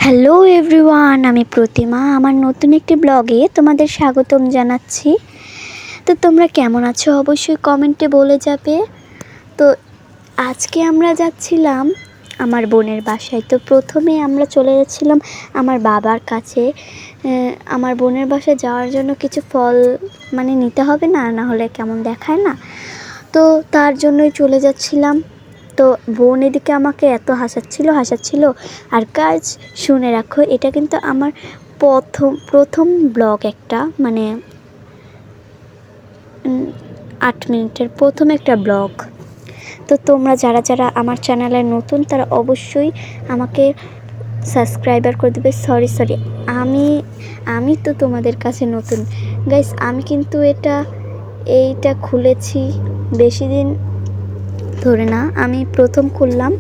Hello everyone, আমি প্রতিমা আমার নতুন একটি ব্লগে তোমাদের স্বাগতম জানাচ্ছি। তো তোমরা কেমন আছো অবশ্যই কমেন্টে বলে যাবে। তো আজকে আমরা যাচ্ছিলাম আমার বোনের বাসায়। তো প্রথমে আমরা চলে যাচ্ছিলাম আমার বাবার কাছে। আমার বোনের বাসায় যাওয়ার জন্য কিছু ফল নিতে হবে না হলে কেমন দেখায় না, তো তার জন্যই চলে যাচ্ছিলাম। তো বোন এদিকে আমাকে এত হাসাচ্ছিল। আর কাজ শুনে রাখো, এটা কিন্তু আমার প্রথম ব্লগ, একটা 8 মিনিটের প্রথম একটা ব্লগ। তো তোমরা যারা যারা আমার চ্যানেলে নতুন তারা অবশ্যই আমাকে সাবস্ক্রাইবার করে দেবে। সরি আমি তো তোমাদের কাছে নতুন গাইস। আমি কিন্তু এইটা খুলেছি বেশি দিন ধরে না, আমি প্রথম খুললাম।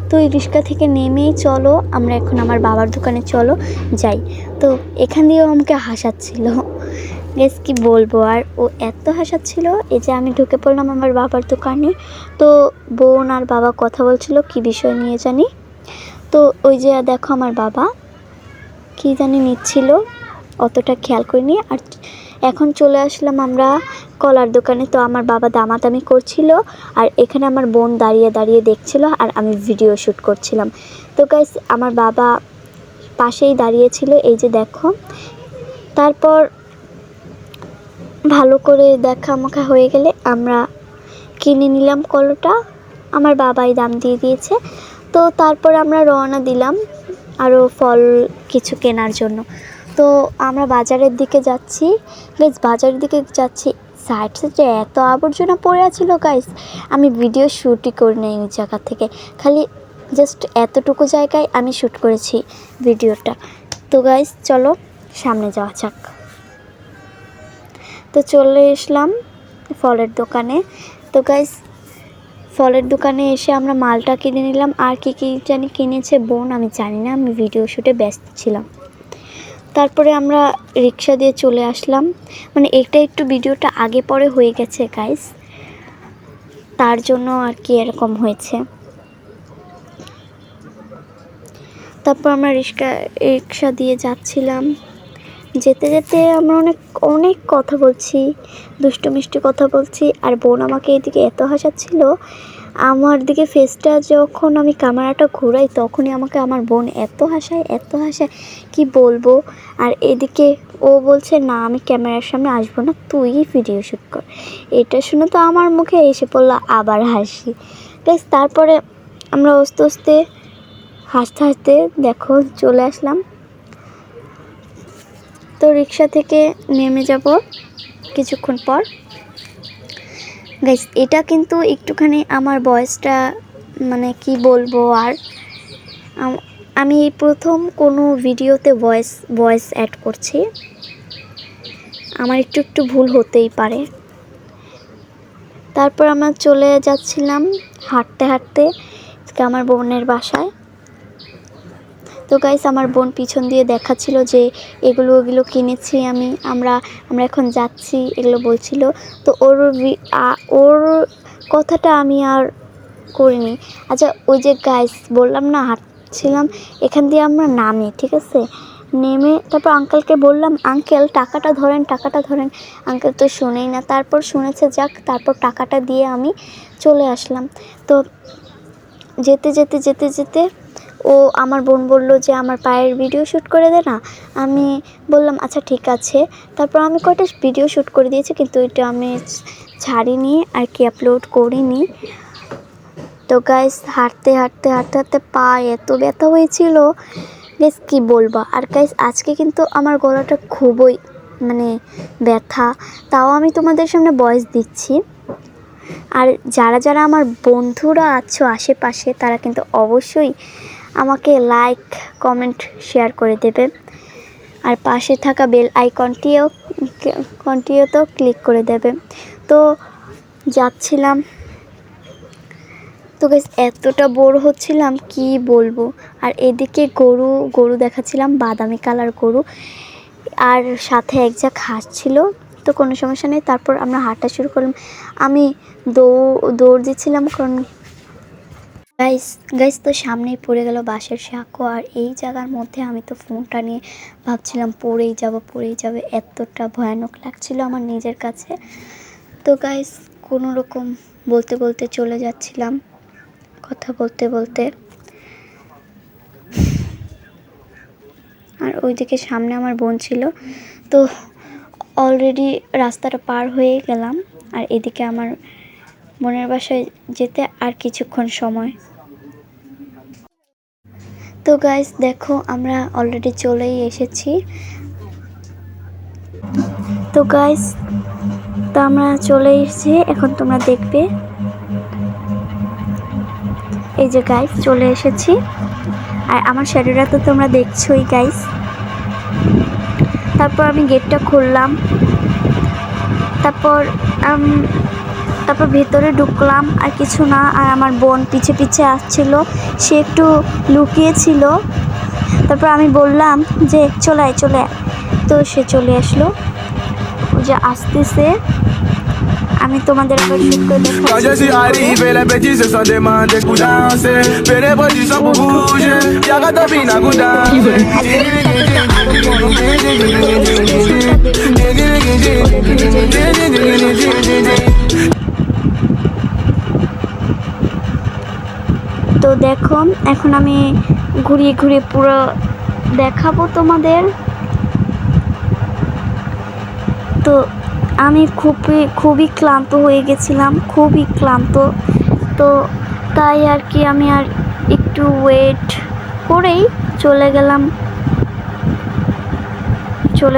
তো এই রিক্সা থেকে নেমেই চলো আমরা এখন আমার বাবার দোকানে চলো যাই। তো এখান দিয়েও আমাকে হাসাচ্ছিল গেস, কি বলবো। আর ও এত হাসাচ্ছিল, এই যে আমি ঢুকে পড়লাম আমার বাবার দোকানে। তো বোন আর বাবা কথা বলছিল কি বিষয় নিয়ে জানি। তো ওই যে দেখো আমার বাবা কি জানি নিচ্ছিল, অতটা খেয়াল করিনি। আর এখন চলে আসলাম আমরা কলার দোকানে। তো আমার বাবা দামাদামি করছিল আর এখানে আমার বোন দাঁড়িয়ে দাঁড়িয়ে দেখছিল আর আমি ভিডিও শ্যুট করছিলাম। তো গাইস আমার বাবা পাশেই দাঁড়িয়েছিল, এই যে দেখো। তারপর ভালো করে দেখামাখা হয়ে গেলে আমরা কিনে নিলাম কলাটা, আমার বাবাই দাম দিয়ে দিয়েছে। তো তারপর আমরা রওনা দিলাম আরও ফল কিছু কেনার জন্য। তো আমরা বাজারের দিকে যাচ্ছি গাইস, বাজারের দিকে যাচ্ছি। সাইডে এত আবর্জনা পড়ে আছিল গাইস, আমি ভিডিও শ্যুটই করি নাই ওই জায়গা থেকে, খালি জাস্ট এতটুকু জায়গায় আমি শ্যুট করেছি ভিডিওটা। তো গাইস চলো সামনে যাওয়া যাক। তো চলে আসলাম ফলের দোকানে। তো গাইস ফলের দোকানে এসে আমরা মালটা কিনে নিলাম। আর কি জানি কিনেছে বোন, আমি জানি না, আমি ভিডিও শ্যুটে ব্যস্ত ছিলাম। তারপরে আমরা রিক্সা দিয়ে চলে আসলাম, এটা একটু ভিডিওটা আগে পরে হয়ে গেছে গাইস, তার জন্য আর কি এরকম হয়েছে। তারপর আমরা রিক্সা দিয়ে যাচ্ছিলাম, যেতে যেতে আমরা অনেক কথা বলছি, দুষ্টু মিষ্টি কথা বলছি। আর বোন আমাকে এদিকে এত হাসাচ্ছিল, আমার দিকে ফেসটা যখন আমি ক্যামেরাটা ঘুরাই তখনই আমাকে আমার বোন এত হাসায় কি বলবো। আর এদিকে ও বলছে না আমি ক্যামেরার সামনে আসবো না, তুই ভিডিও শ্যুট কর। এটা শুনে তো আমার মুখে এসে পড়লো আবার হাসি গাইস। তারপরে আমরা আস্তে হাসতে দেখো চলে আসলাম। তো রিক্সা থেকে নেমে যাব কিছুক্ষণ পর গাইস। এটা কিন্তু একটুখানি আমার ভয়েসটা কি বলবো। আর আমি প্রথম কোনো ভিডিওতে ভয়েস অ্যাড করছি, আমার একটু ভুল হতেই পারে। তারপর আমরা চলে যাচ্ছিলাম হাঁটতে আমার বোনের বাসায়। তো গাইস আমার বোন পিছন দিয়ে দেখাচ্ছিল যে ওগুলো কিনেছি আমরা এখন যাচ্ছি, এগুলো বলছিল। তো ওর কথাটা আমি আর করিনি। আচ্ছা ওই যে গাইস বললাম না হাঁটছিলাম, এখান দিয়ে আমরা নামি, ঠিক আছে, নেমে তারপর আঙ্কেলকে বললাম আঙ্কেল টাকাটা ধরেন। আঙ্কেল তো শুনেই না, তারপর শুনেছে যাক, তারপর টাকাটা দিয়ে আমি চলে আসলাম। তো যেতে ও আমার বোন বলল যে আমার পায়ের ভিডিও শ্যুট করে দে না। আমি বললাম আচ্ছা ঠিক আছে। তারপর আমি কয়টা ভিডিও শ্যুট করে দিয়েছি, কিন্তু এটা আমি ছাড়িনি আর কি, আপলোড করিনি। তো গাইস হাঁটতে পা এত ব্যথা হয়েছিল গাইস কি বলবো। আর গাইস আজকে কিন্তু আমার গলাটা খুবই ব্যথা, তাও আমি তোমাদের সামনে ভয়েস দিচ্ছি। আর যারা আমার বন্ধুরা আছো আশেপাশে তারা কিন্তু অবশ্যই আমাকে লাইক কমেন্ট শেয়ার করে দেবে। আর পাশে থাকা বেল আইকনটিও তো ক্লিক করে দেবে। তো যাচ্ছিলাম, তো গাইস এতটা বোর হচ্ছিলাম কি বলবো। আর এদিকে গরু দেখাচ্ছিলাম, বাদামি কালার গরু, আর সাথে এক ঝাঁক হাঁস ছিল। তো কোনো সমস্যা নেই। তারপর আমরা হাঁটা শুরু করলাম, আমি দৌড় দিচ্ছিলাম, কারণ গাইস গাইস তো সামনেই পড়ে গেল বাঁশের সাঁকো, আর এই জায়গার মধ্যে আমি তো ফোনটা নিয়ে ভাবছিলাম পড়েই যাবে, এতটা ভয়ানক লাগছিল আমার নিজের কাছে। তো গাইস কোনো রকম বলতে বলতে চলে যাচ্ছিলাম, কথা বলতে বলতে, আর ওইদিকে সামনে আমার বোন ছিল। তো অলরেডি রাস্তাটা পার হয়ে গেলাম, আর এদিকে আমার বোনের বাসায় যেতে আর কিছুক্ষণ সময়। তো গাইস দেখো আমরা অলরেডি চলেই এসেছি। তো গাইস তো আমরা চলে এসেছি, এখন তোমরা দেখবে। এই যে গাইস চলে এসেছি, আর আমার শ্যাডোটা তো তোমরা দেখছোই গাইস। তারপর আমি গেটটা খুললাম, তারপর ভেতরে ঢুকলাম, আর কিছু না, আর আমার বোন পিছে পিছে আসছিল, সে একটু লুকিয়েছিল। তারপর আমি বললাম যে চলে আয়, তো সে চলে আসলো। ও যে আসতেছে, আমি তোমাদের একবার শুট করে দেখাচ্ছি। তো দেখো এখন আমি ঘুরিয়ে ঘুরিয়ে পুরো দেখাবো তোমাদের। তো আমি খুবই ক্লান্ত হয়ে গেছিলাম, খুবই ক্লান্ত। তো তাই আর কি আমি আর একটু ওয়েট করেই চলে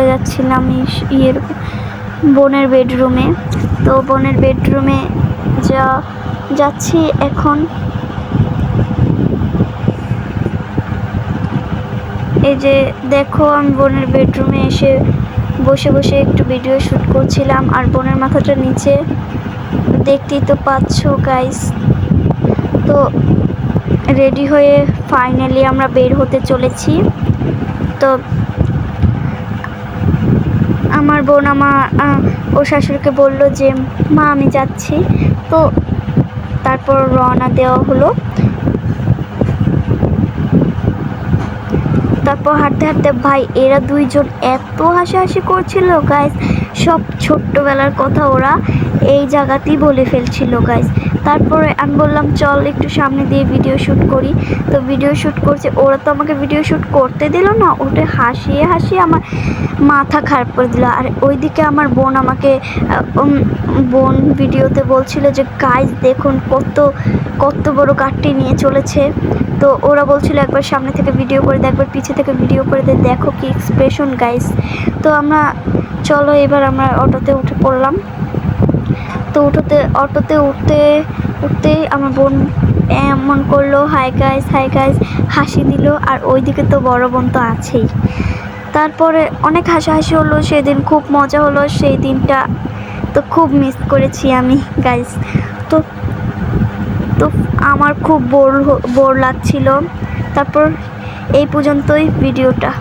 যাচ্ছিলাম বোনের বেডরুমে। তো বোনের বেডরুমে যাচ্ছি এখন। এই যে দেখো আমি বোনের বেডরুমে এসে বসে বসে একটু ভিডিও শ্যুট করছিলাম, আর বোনের মাথাটা নিচে, দেখতেই তো পাচ্ছ গাইস। তো রেডি হয়ে ফাইনালি আমরা বের হতে চলেছি। তো আমার বোন ও শাশুড়িকে বলল যে মা আমি যাচ্ছি। তো তারপর রওনা দেওয়া হলো। তারপর হাঁটতে হাঁটতে ভাই এরা দুইজন এত হাসাহাসি করছিল গাইস, সব ছোট্টবেলার কথা ওরা এই জায়গাতেই বলে ফেলছিল গাইস। তারপরে আমি বললাম চল একটু সামনে দিয়ে ভিডিও শ্যুট করি। তো ভিডিও শ্যুট করছে, ওরা তো আমাকে ভিডিও শ্যুট করতে দিল না, ওটা হাসিয়ে আমার মাথা খারাপ করে দিল। আর ওইদিকে আমার বোন ভিডিওতে বলছিল যে গাইস দেখুন কত বড় কাঠটি নিয়ে চলেছে। তো ওরা বলছিল একবার সামনে থেকে ভিডিও করে দে, একবার পিছে থেকে ভিডিও করে দে, দেখো কি এক্সপ্রেশন গাইস। তো চলো এবার আমরা অটোতে উঠে পড়লাম। তো অটোতে উঠতেই আমার বোন এমন করলো হাই গাইস হাসি দিল, আর ওইদিকে তো বড় বোন তো আছেই। তারপরে অনেক হাসাহাসি হলো, সেদিন খুব মজা হলো, সেই দিনটা তো খুব মিস করেছি আমি গাইস। তো আমার খুব বোর লাগছিল। তারপর এই পর্যন্তই ভিডিওটা।